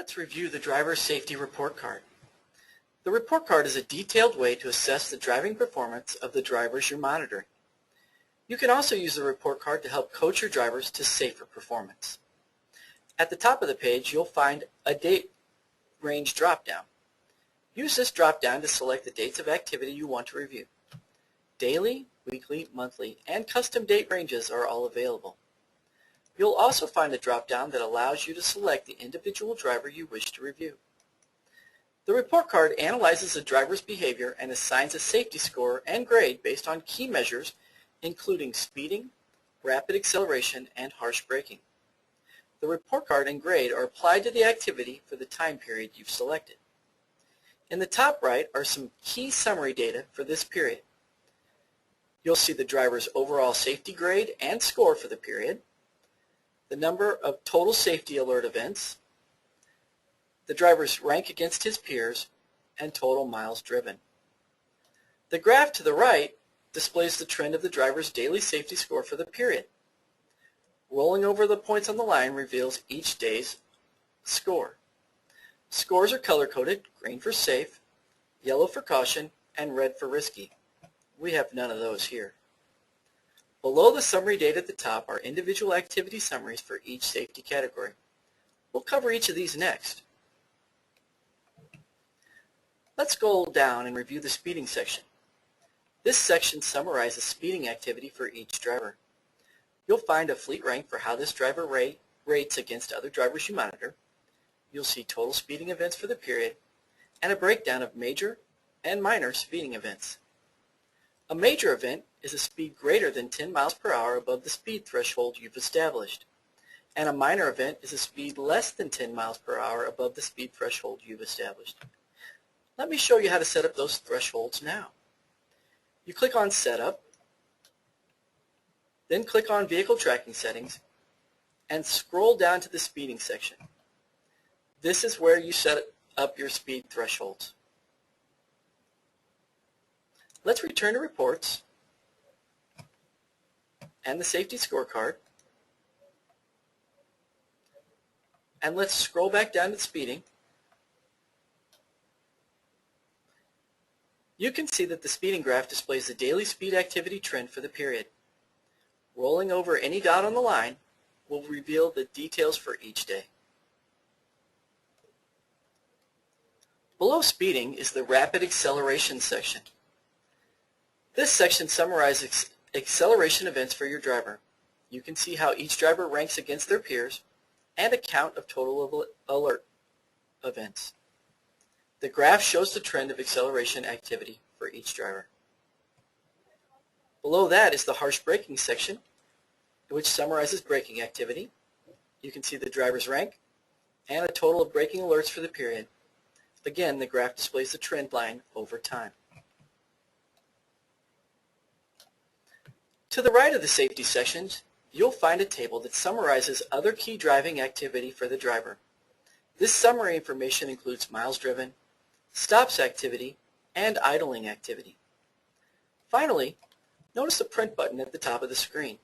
Let's review the driver's safety report card. The report card is a detailed way to assess the driving performance of the drivers you're monitoring. You can also use the report card to help coach your drivers to safer performance. At the top of the page, you'll find a date range drop-down. Use this drop-down to select the dates of activity you want to review. Daily, weekly, monthly, and custom date ranges are all available. You'll also find a drop-down that allows you to select the individual driver you wish to review. The report card analyzes the driver's behavior and assigns a safety score and grade based on key measures including speeding, rapid acceleration, and harsh braking. The report card and grade are applied to the activity for the time period you've selected. In the top right are some key summary data for this period. You'll see the driver's overall safety grade and score for the period, the number of total safety alert events, the driver's rank against his peers, and total miles driven. The graph to the right displays the trend of the driver's daily safety score for the period. Rolling over the points on the line reveals each day's score. Scores are color-coded, green for safe, yellow for caution, and red for risky. We have none of those here. Below the summary data at the top are individual activity summaries for each safety category. We'll cover each of these next. Let's scroll down and review the speeding section. This section summarizes speeding activity for each driver. You'll find a fleet rank for how this driver rates against other drivers you monitor. You'll see total speeding events for the period and a breakdown of major and minor speeding events. A major event is a speed greater than 10 miles per hour above the speed threshold you've established, and a minor event is a speed less than 10 miles per hour above the speed threshold you've established. Let me show you how to set up those thresholds now. You click on Setup, then click on Vehicle Tracking Settings, and scroll down to the speeding section. This is where you set up your speed thresholds. Let's return to Reports and the Safety Scorecard, and let's scroll back down to speeding. You can see that the speeding graph displays the daily speed activity trend for the period. Rolling over any dot on the line will reveal the details for each day. Below speeding is the rapid acceleration section. This section summarizes acceleration events for your driver. You can see how each driver ranks against their peers and a count of total alert events. The graph shows the trend of acceleration activity for each driver. Below that is the harsh braking section, which summarizes braking activity. You can see the driver's rank and a total of braking alerts for the period. Again, the graph displays the trend line over time. To the right of the safety sections, you'll find a table that summarizes other key driving activity for the driver. This summary information includes miles driven, stops activity, and idling activity. Finally, notice the print button at the top of the screen.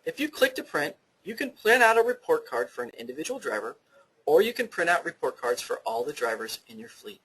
If you click to print, you can print out a report card for an individual driver, or you can print out report cards for all the drivers in your fleet.